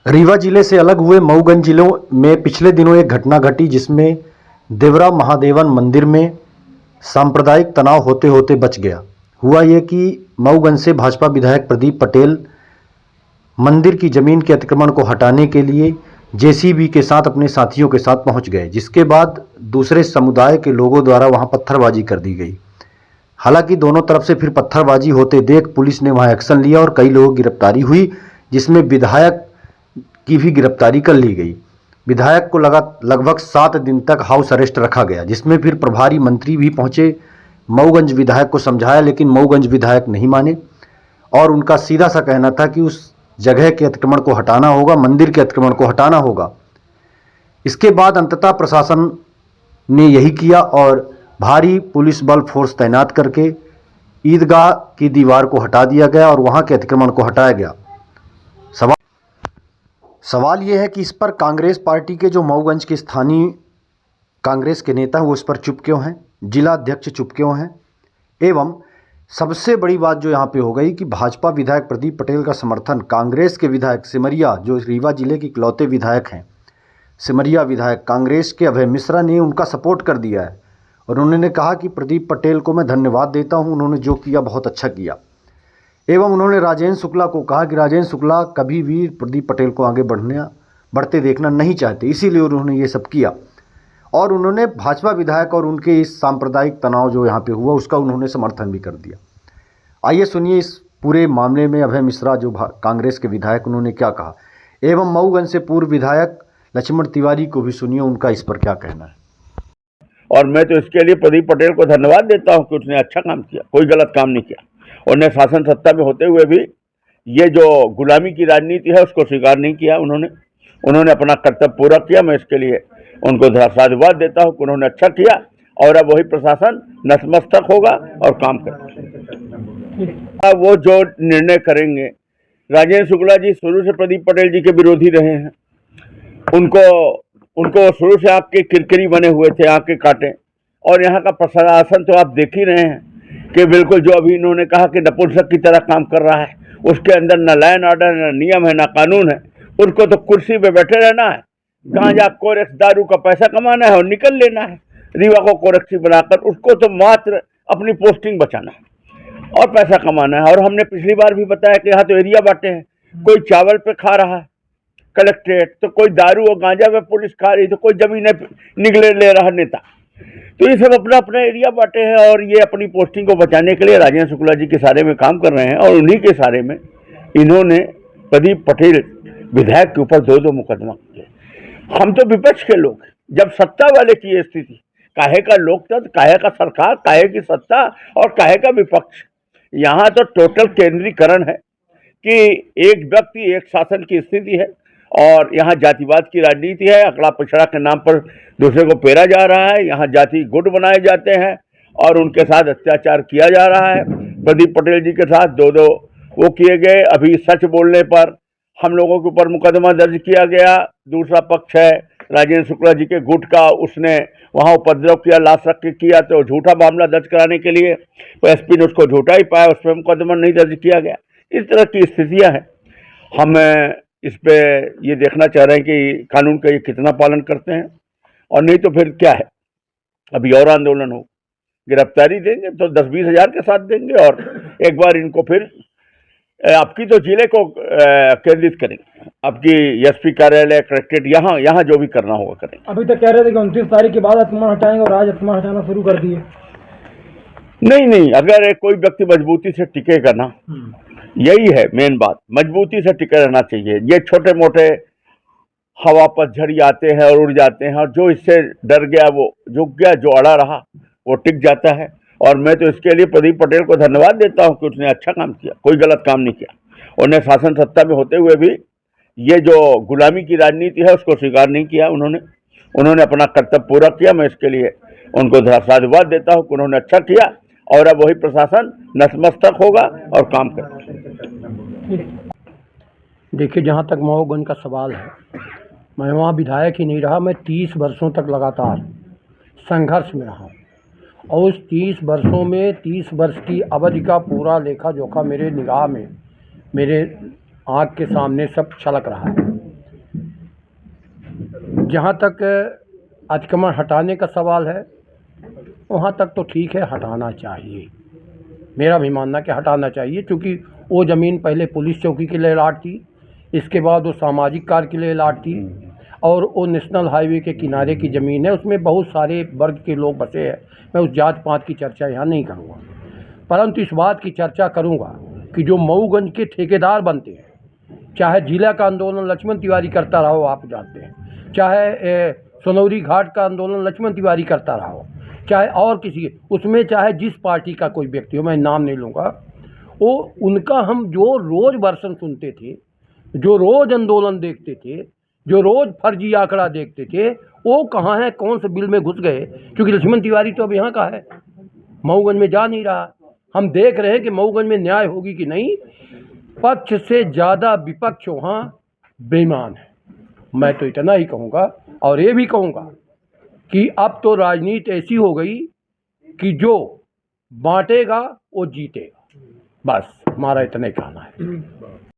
रीवा जिले से अलग हुए मऊगंज जिलों में पिछले दिनों एक घटना घटी जिसमें देवरा महादेवन मंदिर में सांप्रदायिक तनाव होते होते बच गया। हुआ ये कि मऊगंज से भाजपा विधायक प्रदीप पटेल मंदिर की जमीन के अतिक्रमण को हटाने के लिए जेसीबी के साथ अपने साथियों के साथ पहुंच गए, जिसके बाद दूसरे समुदाय के लोगों द्वारा वहां पत्थरबाजी कर दी गई। हालांकि दोनों तरफ से फिर पत्थरबाजी होते देख पुलिस ने वहां एक्शन लिया और कई लोगों की गिरफ्तारी हुई, जिसमें विधायक की भी गिरफ्तारी कर ली गई। विधायक को लगभग 7 दिन तक हाउस अरेस्ट रखा गया, जिसमें फिर प्रभारी मंत्री भी पहुंचे। मऊगंज विधायक को समझाया, लेकिन मऊगंज विधायक नहीं माने और उनका सीधा सा कहना था कि उस जगह के अतिक्रमण को हटाना होगा, मंदिर के अतिक्रमण को हटाना होगा। इसके बाद अंततः प्रशासन ने यही किया और भारी पुलिस बल फोर्स तैनात करके ईदगाह की दीवार को हटा दिया गया और वहां के अतिक्रमण को हटाया गया। सवाल यह है कि इस पर कांग्रेस पार्टी के जो मऊगंज के स्थानीय कांग्रेस के नेता हैं वो इस पर चुप क्यों हैं, जिला अध्यक्ष चुप क्यों हैं, एवं सबसे बड़ी बात जो यहाँ पे हो गई कि भाजपा विधायक प्रदीप पटेल का समर्थन कांग्रेस के विधायक सिमरिया, जो रीवा जिले के इकलौते विधायक हैं, सिमरिया विधायक कांग्रेस के अभय मिश्रा ने उनका सपोर्ट कर दिया है और उन्होंने कहा कि प्रदीप पटेल को मैं धन्यवाद देता हूँ, उन्होंने जो किया बहुत अच्छा किया। एवं उन्होंने राजेंद्र शुक्ला को कहा कि राजेंद्र शुक्ला कभी भी प्रदीप पटेल को आगे बढ़ते देखना नहीं चाहते, इसीलिए उन्होंने ये सब किया। और उन्होंने भाजपा विधायक और उनके इस सांप्रदायिक तनाव जो यहाँ पे हुआ उसका उन्होंने समर्थन भी कर दिया। आइए सुनिए इस पूरे मामले में अभय मिश्रा जो कांग्रेस के विधायक उन्होंने क्या कहा, एवं मऊगंज से पूर्व विधायक लक्ष्मण तिवारी को भी सुनिए उनका इस पर क्या कहना है। और मैं तो इसके लिए प्रदीप पटेल को धन्यवाद देता हूं कि उसने अच्छा काम किया, कोई गलत काम नहीं किया। उन्होंने शासन सत्ता में होते हुए भी ये जो गुलामी की राजनीति है उसको स्वीकार नहीं किया। उन्होंने अपना कर्तव्य पूरा किया। मैं इसके लिए उनको साधुवाद देता हूं कि उन्होंने अच्छा किया और अब वही प्रशासन नतमस्तक होगा और काम करेगा। वो जो निर्णय करेंगे, राजेंद्र शुक्ला जी शुरू से प्रदीप पटेल जी के विरोधी रहे हैं। उनको शुरू से आग के किरकिरी बने हुए थे, आग के कांटे। और यहाँ का प्रशासन तो आप देख ही रहे हैं कि बिल्कुल जो अभी इन्होंने कहा कि नपुंसक की तरह काम कर रहा है, उसके अंदर न लाइन ऑर्डर, न नियम है, न कानून है। उनको तो कुर्सी पे बैठे रहना है, गांजा कोरेक्स दारू का पैसा कमाना है और निकल लेना है। रीवा को कोरेक्सी बनाकर उसको तो मात्र अपनी पोस्टिंग बचाना है और पैसा कमाना है। और हमने पिछली बार भी बताया कि यहाँ तो एरिया बांटे हैं, कोई चावल पे खा रहा है कलेक्ट्रेट, तो कोई दारू और गांजा पे पुलिस खा रही, तो कोई जमीनें निकले ले रहा नेता। तो ये सब अपना अपना एरिया बांटे हैं और ये अपनी पोस्टिंग को बचाने के लिए राजेंद्र शुक्ला जी के सारे में काम कर रहे हैं। और उन्हीं के सारे में इन्होंने प्रदीप पटेल विधायक के ऊपर 2-2 मुकदमा किए। हम तो विपक्ष के लोग, जब सत्ता वाले की ये स्थिति, काहे का लोकतंत्र, काहे का सरकार, काहे की सत्ता और काहे का विपक्ष। यहाँ तो टोटल केंद्रीकरण है कि एक व्यक्ति एक शासन की स्थिति है और यहाँ जातिवाद की राजनीति है। अकड़ा पिछड़ा के नाम पर दूसरे को पेरा जा रहा है। यहाँ जाति गुट बनाए जाते हैं और उनके साथ अत्याचार किया जा रहा है। प्रदीप पटेल जी के साथ 2-2 वो किए गए। अभी सच बोलने पर हम लोगों के ऊपर मुकदमा दर्ज किया गया। दूसरा पक्ष है राजेंद्र शुक्ला जी के गुट का, उसने वहाँ उपद्रव किया, लाश रख के किया, तो झूठा मामला दर्ज कराने के लिए एसपी ने उसको झूठा ही पाया, उस पर मुकदमा नहीं दर्ज किया गया। इस तरह की स्थितियाँ हैं। हम इस पे ये देखना चाह रहे हैं कि कानून का ये कितना पालन करते हैं, और नहीं तो फिर क्या है, अभी और आंदोलन हो, गिरफ्तारी देंगे तो 10-20 हज़ार के साथ देंगे और एक बार इनको फिर आपकी तो जिले को केंद्रित करेंगे, आपकी एसपी कार्यालय, कलेक्ट्रेट, यहाँ जो भी करना होगा करेंगे। अभी तक कह रहे थे कि 29 तारीख के बाद अतिक्रमण हटाएंगे और आज अतिक्रमण हटाना शुरू कर दिए। नहीं, अगर कोई व्यक्ति मजबूती से टिकेगा ना, यही है मेन बात, मजबूती से टिके रहना चाहिए। ये छोटे मोटे हवा पतझड़ी आते हैं और उड़ जाते हैं, और जो इससे डर गया वो झुक गया, जो अड़ा रहा वो टिक जाता है। और मैं तो इसके लिए प्रदीप पटेल को धन्यवाद देता हूं कि उसने अच्छा काम किया, कोई गलत काम नहीं किया। उन्हें शासन सत्ता में होते हुए भी ये जो गुलामी की राजनीति है उसको स्वीकार नहीं किया। उन्होंने अपना कर्तव्य पूरा किया। मैं इसके लिए उनको साधुवाद देता हूँ कि उन्होंने अच्छा किया और अब वही प्रशासन नतमस्तक होगा और काम करेगा। देखिए, जहाँ तक मऊगंज का सवाल है, मैं वहाँ विधायक ही नहीं रहा, मैं 30 वर्षों तक लगातार संघर्ष में रहा और उस 30 वर्षों में 30 वर्ष की अवधि का पूरा लेखा जोखा मेरे निगाह में, मेरे आँख के सामने सब छलक रहा है। जहाँ तक अतिक्रमण हटाने का सवाल है, वहाँ तक तो ठीक है, हटाना चाहिए। मेरा भी मानना कि हटाना चाहिए, क्योंकि वो ज़मीन पहले पुलिस चौकी के लिए अलॉट थी, इसके बाद वो सामाजिक कार्य के लिए अलॉट थी, और वो नेशनल हाईवे के किनारे की ज़मीन है, उसमें बहुत सारे वर्ग के लोग बसे हैं। मैं उस जात पात की चर्चा यहाँ नहीं करूँगा, परंतु इस बात की चर्चा करूँगा कि जो मऊगंज के ठेकेदार बनते हैं, चाहे जिला का आंदोलन लक्ष्मण तिवारी करता रहा हो, आप जानते हैं, चाहे सोनौरी घाट का आंदोलन लक्ष्मण तिवारी करता रहा हो, चाहे और किसी उसमें चाहे जिस पार्टी का कोई व्यक्ति हो, मैं नाम नहीं लूँगा, वो उनका हम जो रोज़ वर्षन सुनते थे, जो रोज़ आंदोलन देखते थे, जो रोज़ फर्जी आंकड़ा देखते थे, वो कहाँ है, कौन से बिल में घुस गए? क्योंकि लक्ष्मण तिवारी तो अब यहाँ का है, मऊगंज में जा नहीं रहा। हम देख रहे हैं कि मऊगंज में न्याय होगी कि नहीं। पक्ष से ज़्यादा विपक्ष वहाँ बेईमान है। मैं तो इतना ही कहूँगा, और ये भी कहूँगा कि अब तो राजनीति ऐसी हो गई कि जो बांटेगा वो जीतेगा। बस हमारा इतना ही कहना है।